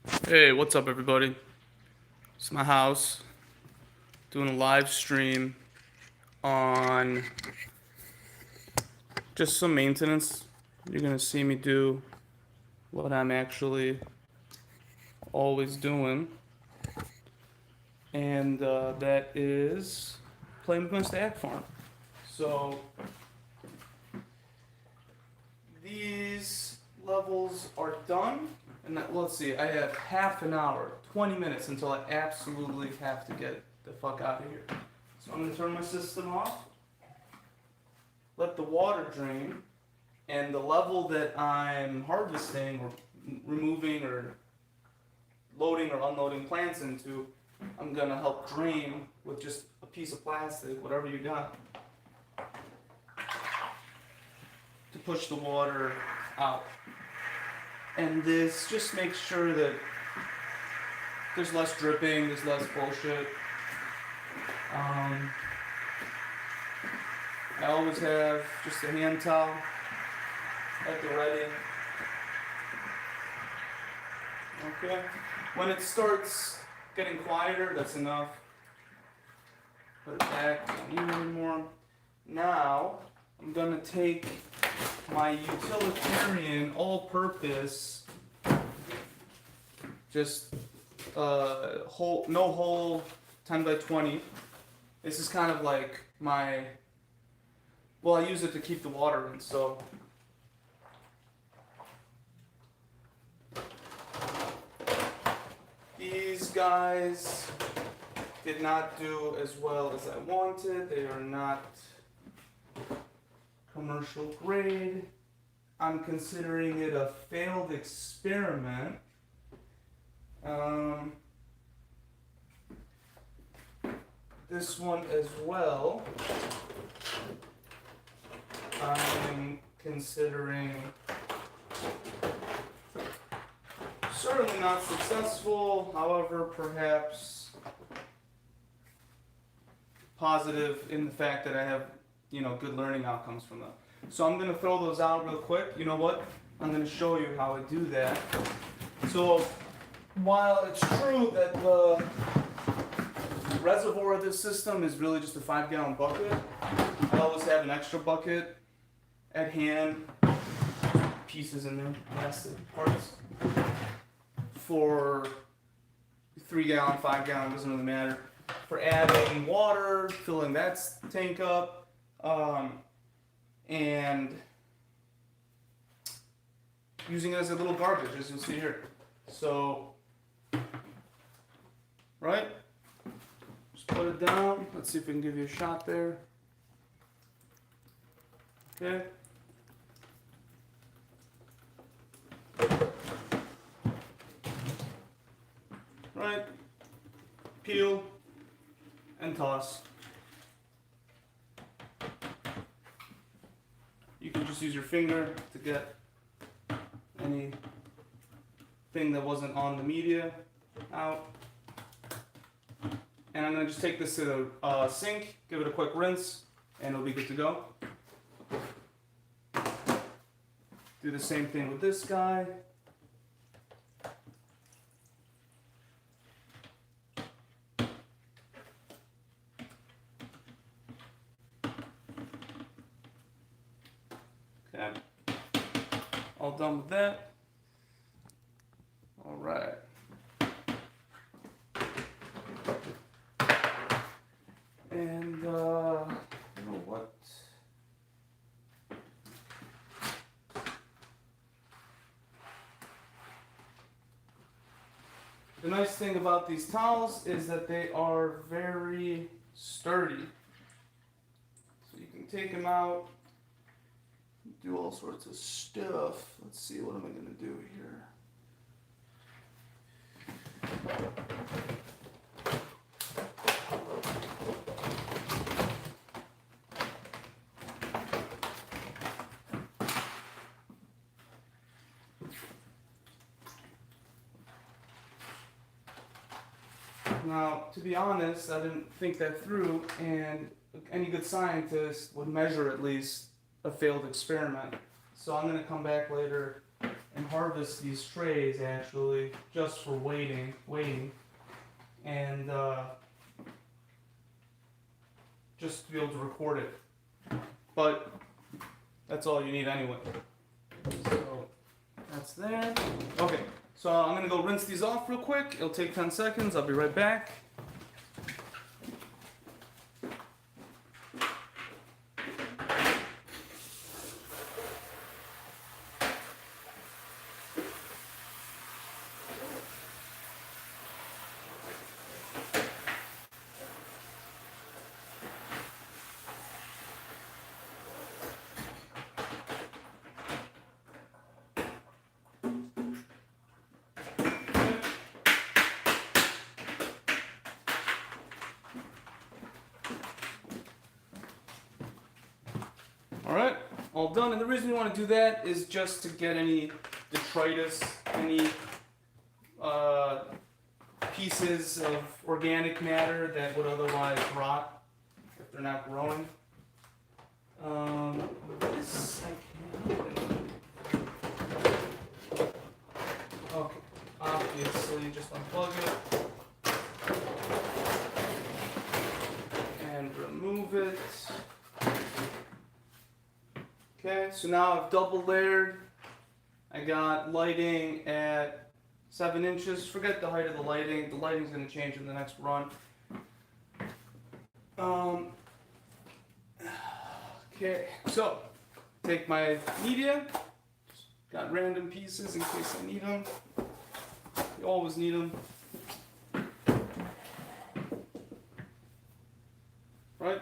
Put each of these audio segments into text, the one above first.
Hey, what's up, everybody? It's my house doing a live stream on just some maintenance. You're gonna see me do what I'm actually always doing, and that is playing with my StackFarm. So these levels are done, and let's see. I have half an hour, 20 minutes until I absolutely have to get the fuck out of here. So I'm gonna turn my system off, let the water drain, and the level that I'm harvesting or removing or loading or unloading plants into, I'm gonna help drain with just a piece of plastic, whatever you got, to push the water out. And this just makes sure that there's less dripping, there's less bullshit. I always have just a hand towel at the ready. Okay. When it starts getting quieter, that's enough. Put it back, don't need it anymore. Now, I'm gonna take my utilitarian all-purpose, just no hole 10 by 20. This is kind of like my, well, I use it to keep the water in, so these guys did not do as well as I wanted. They are not commercial grade. I'm considering it a failed experiment. This one as well, I'm considering certainly not successful, however, perhaps positive in the fact that I have, good learning outcomes from them. So I'm gonna throw those out real quick. You know what? I'm gonna show you how I do that. So while it's true that the reservoir of this system is really just a 5-gallon bucket, I always have an extra bucket at hand, pieces in there, plastic parts, for 3-gallon, 5-gallon, doesn't really matter, for adding water, filling that tank up, and using it as a little garbage, as you'll see here. So, right? Just put it down. Let's see if we can give you a shot there. Okay. Right. Peel and toss. You can just use your finger to get anything that wasn't on the media out. And I'm going to just take this to the sink, give it a quick rinse, and it'll be good to go. Do the same thing with this guy. Okay. All done with that. All right. And, you know what? The nice thing about these towels is that they are very sturdy. So you can take them out, do all sorts of stuff. Let's see, what am I going to do here? Now, to be honest, I didn't think that through, and any good scientist would measure at least a failed experiment. So I'm going to come back later and harvest these trays actually just for waiting, and just to be able to record it. But that's all you need anyway. So that's there. Okay, so I'm gonna go rinse these off real quick. It'll take 10 seconds. I'll be right back. Alright, all done. And the reason you want to do that is just to get any detritus, any pieces of organic matter that would otherwise rot if they're not growing. This I can. Okay, obviously just unplug it and remove it. Okay, so now I've double layered. I got lighting at 7 inches. Forget the height of the lighting. The lighting's going to change in the next run. Okay, so take my media. Got random pieces in case I need them. You always need them. Right?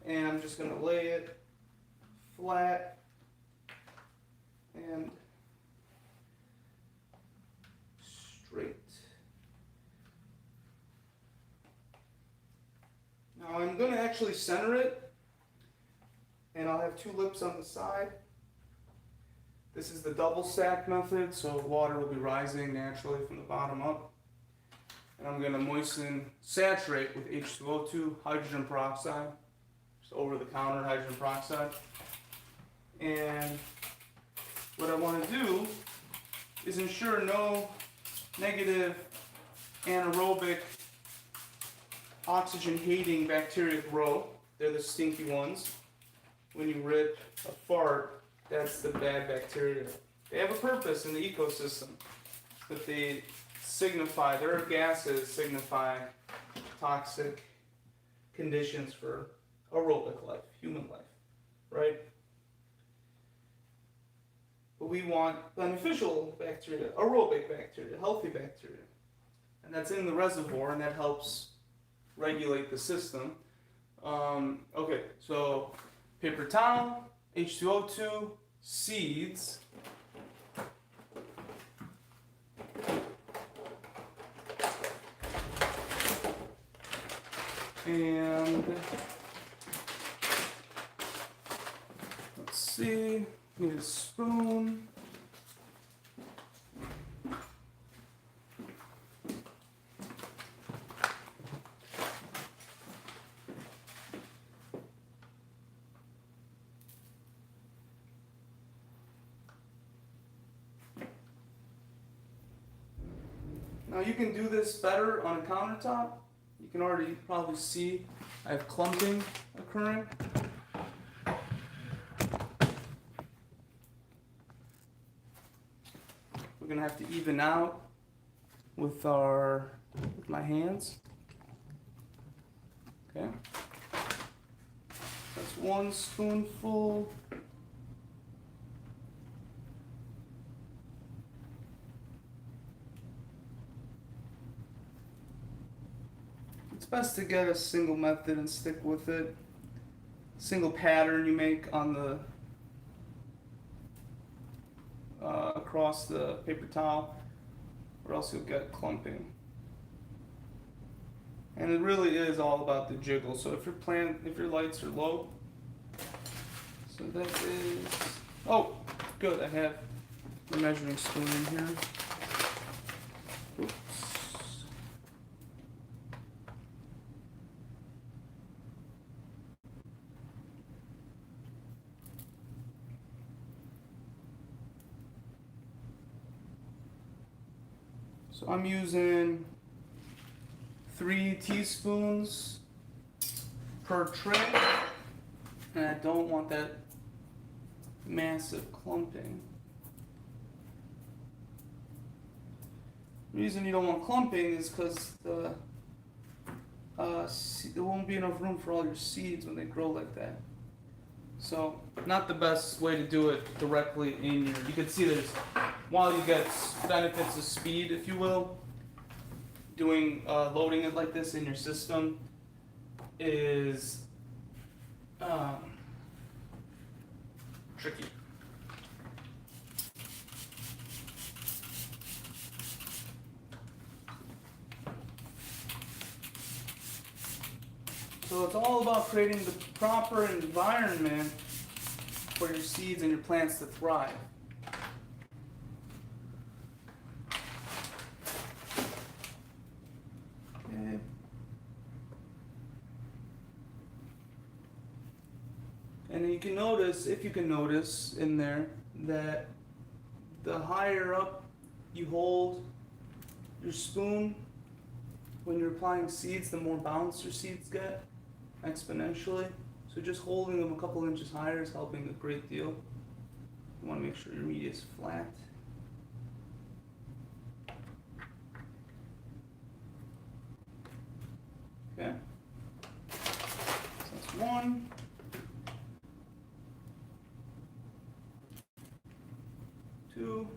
And I'm just going to lay it flat and straight. Now I'm going to actually center it, and I'll have 2 lips on the side. This is the double stack method, so water will be rising naturally from the bottom up. And I'm going to moisten, saturate with H2O2, hydrogen peroxide, just over the counter hydrogen peroxide. And what I want to do is ensure no negative anaerobic oxygen-hating bacteria grow. They're the stinky ones. When you rip a fart, that's the bad bacteria. They have a purpose in the ecosystem, but they signify, their gases signify toxic conditions for aerobic life, human life, right? But we want beneficial bacteria, aerobic bacteria, healthy bacteria. And that's in the reservoir, and that helps regulate the system. Okay, so paper towel, H2O2, seeds, and let's see, need a spoon. Now you can do this better on a countertop. You can already probably see I have clumping occurring. We're gonna have to even out with my hands. Okay. That's 1 spoonful. It's best to get a single method and stick with it. Single pattern you make on the across the paper towel, or else you'll get clumping. And it really is all about the jiggle. So if your lights are low, so that is, oh, good, I have the measuring spoon in here. Oops. So I'm using 3 teaspoons per tray, and I don't want that massive clumping. The reason you don't want clumping is because there won't be enough room for all your seeds when they grow like that. So, not the best way to do it directly in your. You can see there's, while you get benefits of speed, if you will, doing loading it like this in your system is tricky. So it's all about creating the proper environment for your seeds and your plants to thrive. Okay. And you can notice, if you can notice in there, that the higher up you hold your spoon when you're applying seeds, the more bounce your seeds get exponentially. So just holding them a couple inches higher is helping a great deal. You want to make sure your media is flat. Okay. So that's 1. 2.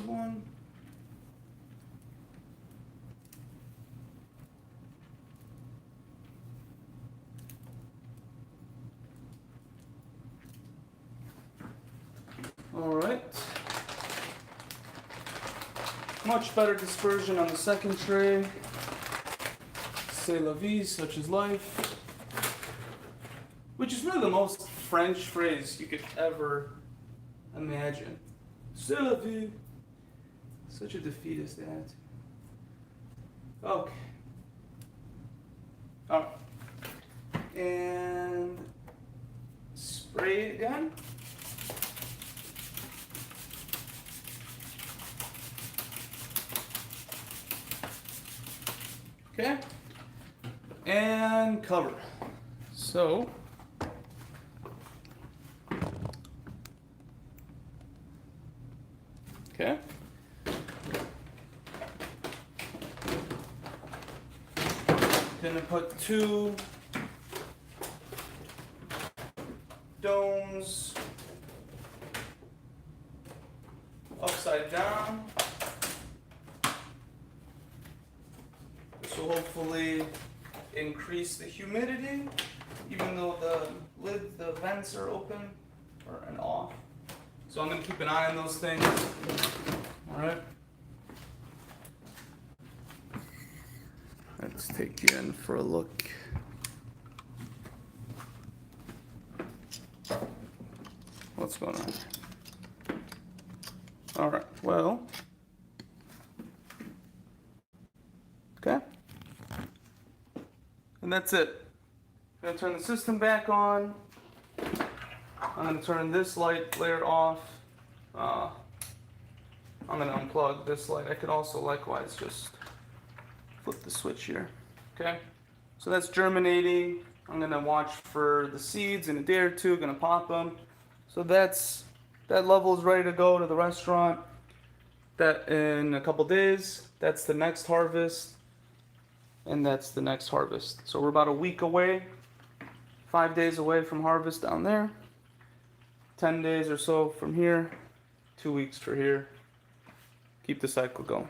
1. All right. Much better dispersion on the second tray. C'est la vie, such is life. Which is really the most French phrase you could ever imagine. C'est la vie. Such a defeatist attitude. Okay. Alright. And spray it again. Okay. And cover. So okay. Gonna put 2 domes upside down. This will hopefully increase the humidity, even though the vents are open and off. So I'm gonna keep an eye on those things. All right. Let's take you in for a look. What's going on? All right, well, okay. And that's it. I'm gonna turn the system back on. I'm gonna turn this light layer off. I'm gonna unplug this light. I could also likewise just flip the switch here. Okay, so that's germinating. I'm gonna watch for the seeds in a day or two. Gonna pop them. So that level is ready to go to the restaurant. That in a couple days. That's the next harvest, and that's the next harvest. So we're about a week away, 5 days away from harvest down there. 10 days or so from here. 2 weeks for here. Keep the cycle going.